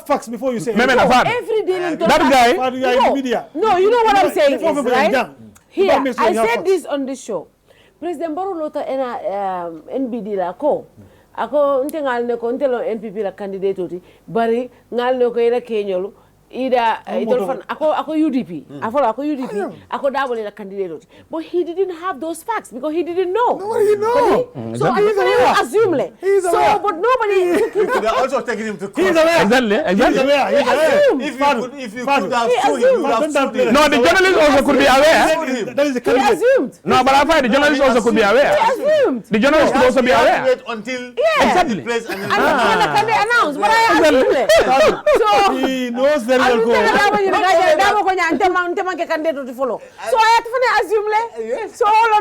facts before you say every day. That guy. No, you know what I'm saying is, right? Here, I said this on this show. President Barrow lota ena NBD la ko. Ako nte ngal ne ko nte lo NPP la candidate oti bari ngal ne ko ila kenyolu ida idolfan ako UDP ako UDP ako double la candidate but he didn't have those facts because he didn't know. Nobody know. So everybody will assume but nobody they are also taking him to court. He's aware. Exactly. If you could have sued him, no, the journalist also could be aware. That is the candidate. He assumed. No, but I find the journalist also could be aware. He assumed. The journalist could also be aware. Wait until exactly. the place and the candidate announced, but I assumed. So he knows very well. So I have to assume. So all of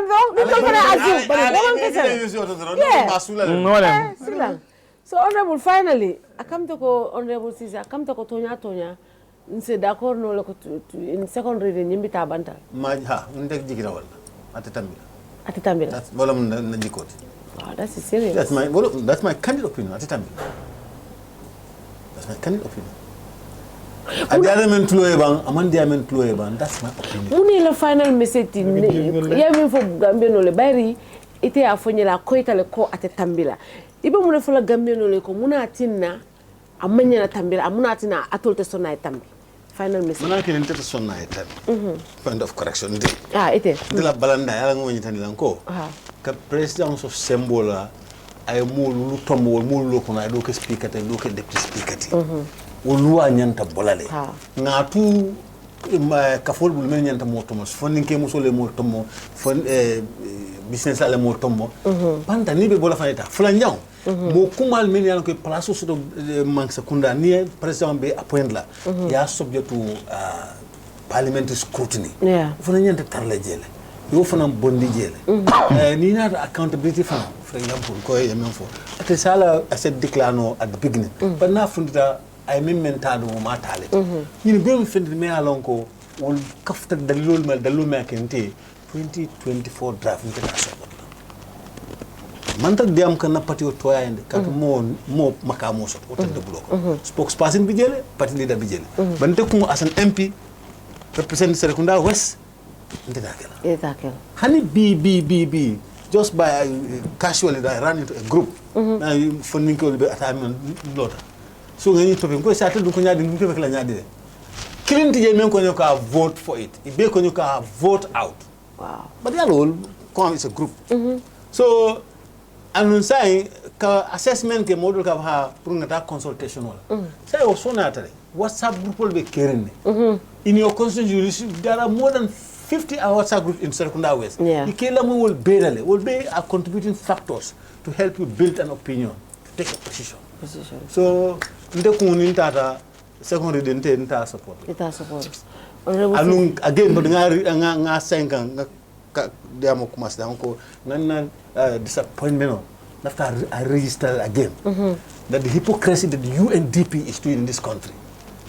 them, So honorable, finally, I come to go honorable Caesar. I come to go Tonya. Nse d'accord no loko in second reading nyimbita banta. Maja, ndek jikira wala. Atitambila. That's wala na jikoti. Wow, that's serious. That's my candid opinion. Atitambila. That's my candid opinion. That's my opinion. Muni la final message ya min fo Gambia no le bari ite afonyela ko itale ko atetambila. ibe muna fula Gambia no le ko muna tinna amanya na tambira amuna tinna atolte sonna tambi final message mana ke nte sonna tambi point of correction ndi ite de la balanda yala ngoni tani lanko ka president of sembola ay molu tombo molu ko na do ke speaker te do ke deputy speaker ti o luwa nyanta bolale ngatu ka fol bul men nyanta mo tomo fon ke mo sole mo tomo fon business ala mo tomo panta ni be bola fanita fulanjaw mo kumal men yan ko place so do manque secunda ni president be appoint la ya subject to parliamentary scrutiny fon nyanta tarle jele yo fana bondi jele ni na accountability fana for example ko e men fo ate sala asset declano at the beginning but na fundita ay men mentado mo matale ni be mo fendi me alonko wol kafta dalilol mal dalilol ma kente 2024 draft international manta diam kan na patio toya ende kat mo makamo so o tande bloco spokesperson bi jele parti leader bi jele bante ko asan MP represent Serekunda West Ndakela hani B just by casually I ran into a group na funding ko be atami lota so ngani topi ko sa tadu ko nyaadi ndu ko la nyaadi Clinton je men ko nyoka vote for it be ko nyoka vote out wow but yalo ko is a group so anun ka assessment ke model ka ha pour ngata consultation wala say o sonata WhatsApp group be kerene in your constitution there are more than 50 WhatsApp groups in Serekunda West. Ikelamu will be a contributing factors to help you build an opinion, to take a position. So, ndekuninta secondary dente nta support. Ita support. Again, but nga senga nga diamo kumas danko nana disappointment after I register again that the hypocrisy that the UNDP is doing in this country.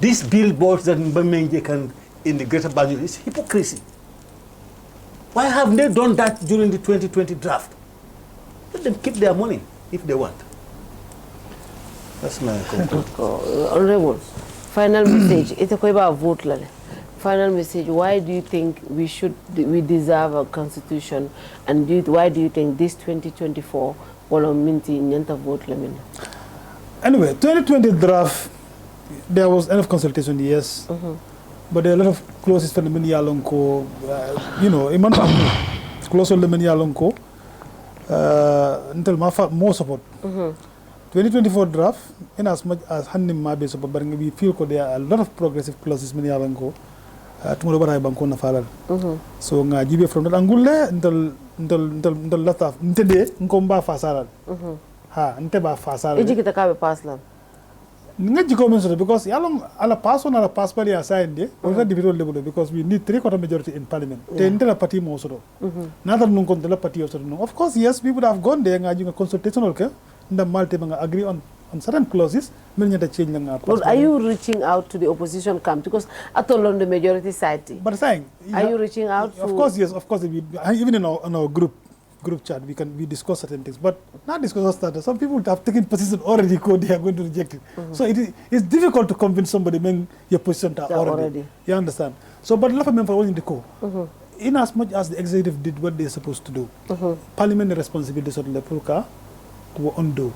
These billboards that Mbamenje can in the Greater Banjul is hypocrisy. Why haven't they done that during the 2020 draft? Let them keep their money if they want. That's my conclusion. Honorable, final message. It's a vote. Final message. Why do you think we deserve a constitution, and why do you think this 2024 will minti nyanta vote lemina? Anyway, 2020 draft, there was enough consultation, yes. But there are a lot of clauses for the mini yalonko, iman close on the mini yalonko until more support. 2024 draft, in as much as handing my base support, but we feel there are a lot of progressive clauses mini yalonko. Tomorrow baray banko na falal. So nga jibe from that angule until lata ntede nkomba fasaral. Nte ba fasaral. Iji kita kabe paslam. Ngaji comment because yalong ala pass on ala pass pali assigned on the division level because we need 3/4 majority in parliament. The entire party mo so. Nada nung kon the party also no. Of course yes, we would have gone there ngaji consultation okay. Nda malte mga agree on certain clauses. But are you reaching out to the opposition camp because at all on the majority side? But saying, are you reaching out? Of course yes, of course. Even in our group chat, we discuss certain things, but not discuss that. Some people have taken position already. They are going to reject it. So it's difficult to convince somebody when your position already. You understand? So, but a lot of members are in the core. In as much as the executive did what they're supposed to do, parliament responsibilities on the Pruka to undo.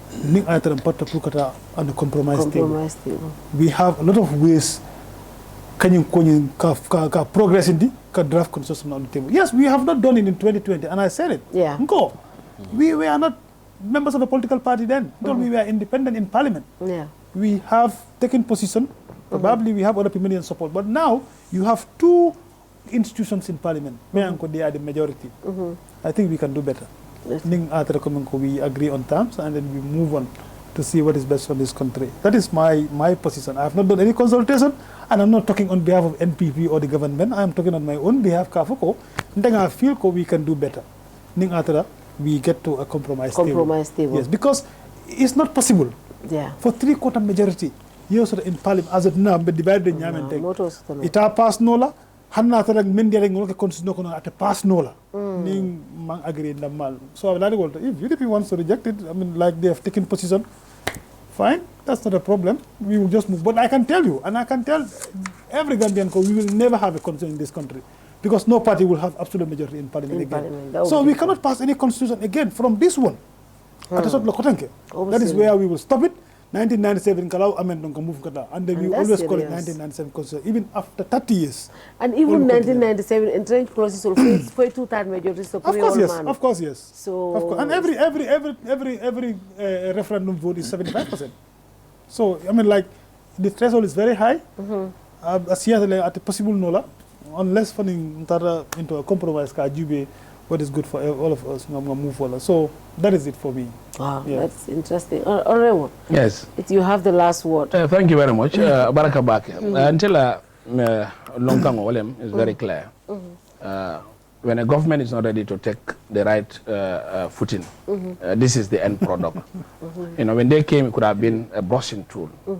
On the compromise table. We have a lot of ways can progress in the draft constitution on the table. Yes, we have not done it in 2020, and I said it. Yeah. We are not members of a political party then. We were independent in parliament. Yeah. We have taken position. Probably we have other people in support. But now you have two institutions in parliament. They are the majority. I think we can do better. We agree on terms and then we move on to see what is best for this country. That is my position. I have not done any consultation and I'm not talking on behalf of NPP or the government. I am talking on my own behalf. I feel we can do better. We get to a compromise table. Yes, because it's not possible for 3/4 majority. Yes, in parliament as it now, but divided in Yemen. It pass nola. Hanna tarag mendere ngol ke constitution kono ate pass nola ning mang agree ndamal so if UDP wants to reject it, I mean like they have taken position, fine, that's not a problem, we will just move. But I can tell you, and I can tell every Gambian, we will never have a constitution in this country because no party will have absolute majority in parliament again. So we cannot pass any constitution again from this one. That is where we will stop it. 1997 kalau amendment can move kata, and then we always call it 1997 constitution, even after 30 years. And even 1997 entrenched clauses will for two-third majority. So of course, yes. So of course. And every referendum vote is 75%. So I mean, like, the threshold is very high. As here at the possible nola, unless funding into a compromise, what is good for all of us, move forward. So that is it for me. Wow, yeah. That's interesting. Orewo, yes. You have the last word. Thank you very much. Baraka Bake. Until Longkang Olem is very clear. When a government is not ready to take the right footing, this is the end product. You know, when they came, it could have been a brushing tool. The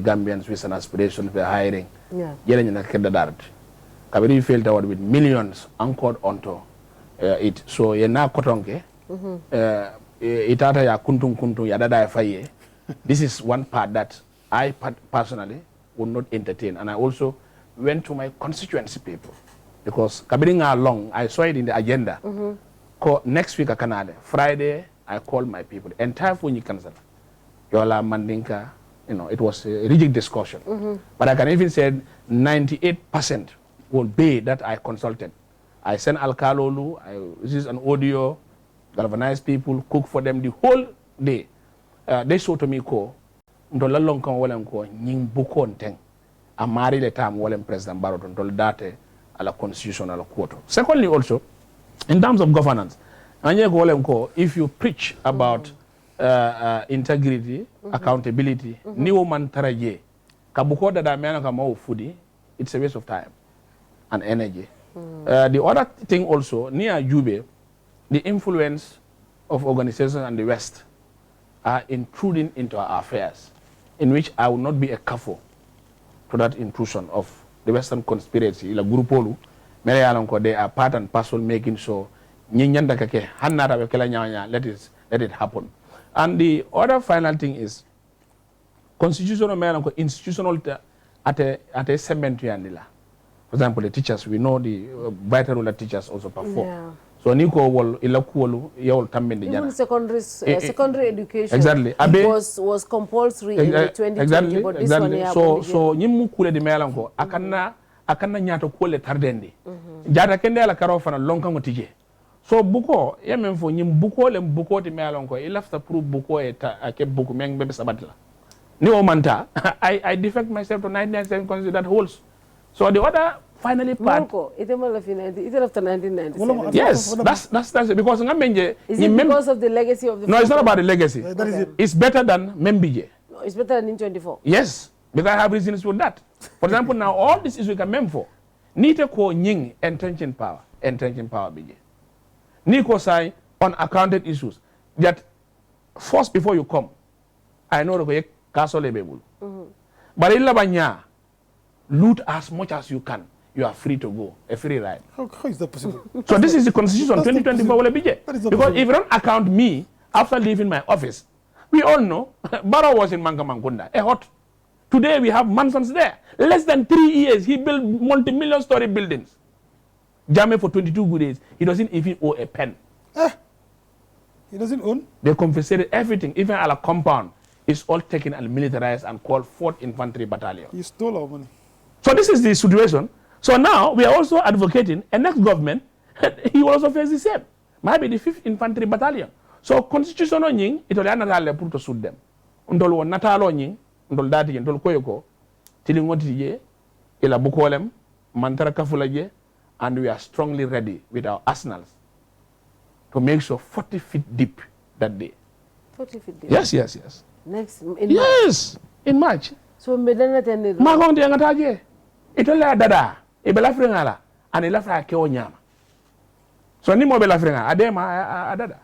Gambians with an aspiration for hiring. Yeah. Kabiri failed out with millions anchored onto it. So ye na kotonke itata ya kuntung ya dada faye. This is one part that I personally would not entertain, and I also went to my constituency people, because kabiri along I saw it in the agenda. Next week Canada Friday I called my people, entire Funyi Council, Yola Mandinka, you know, it was a rigid discussion. But I can even say 98% will be that I consulted. I sent Alkalolu, this is an audio, galvanize people, cook for them the whole day. They showed to me ko ndola longkan wolem ko nying bukon teng amari le tam wolem President Barrow ndol date ala constitutional court. Secondly, also in terms of governance, anye ko wolem ko, if you preach about integrity, accountability, ni wo man taraje kabuko da mena kama ufudi, it's a waste of time and energy. The other thing also, near Jube, the influence of organizations and the West are intruding into our affairs, in which I will not be a kafo to that intrusion of the Western conspiracy. La Grupolu, they are part and parcel making sure let it happen. And the other final thing is constitutional institutional at a cemetery. For example, the teachers, we know the vital role that teachers also perform. Yeah. So Niko wol ilakuolu yawol tambende jana. Even secondary education exactly. was compulsory in the 2020, but this one so nyimu kule di melanko akana nyato kule tardendi. Jata kende ala karo fana lonka ngotije. So buko yemen fo nyim buko le buko di melanko ilafta prove buko ake buko meng bebe sabatla. Ni o manta I defect myself to 99% consider that holds. So the other finally part. It after 1997. Yes, that's it. Because is it because of the legacy of the? No, it's not about the legacy. That is it. It's better than Membije. No, it's better than in 24. Yes, because I have reasons for that. For example, now all this is we can mem for. Nite ko nying entrenching power bije. Niko say unaccounted issues that first before you come. I know the castle lebebul. But illa banya. Loot as much as you can. You are free to go. A free ride. How is that possible? So this is the constitution 2024. Because if you don't account me after leaving my office, we all know Barrow was in Mankamangunda, a hot. Today we have mansions there. Less than 3 years, he built multi-million story buildings. Jame for 22 good days. He doesn't even owe a pen. He doesn't own? They confiscated everything, even our compound. It's all taken and militarized and called 4th Infantry Battalion. He stole our money. So this is the situation. So now we are also advocating a next government, he will also face the same. Maybe the 5th Infantry Battalion. So constitutional nying, it will another put to suit them. Undolo natalo nying, undol dati undol koyoko, tilingoti ye, ila bukolem, mantara kafulaje, and we are strongly ready with our arsenals to make sure 40 feet deep that day. 40 feet deep? Yes. Next, in March. So medana tende. Magong dia ngataje. Ito la dada. Ibela fringala. Ani la fra ke o nyama. So ni mo bela fringa adema adada.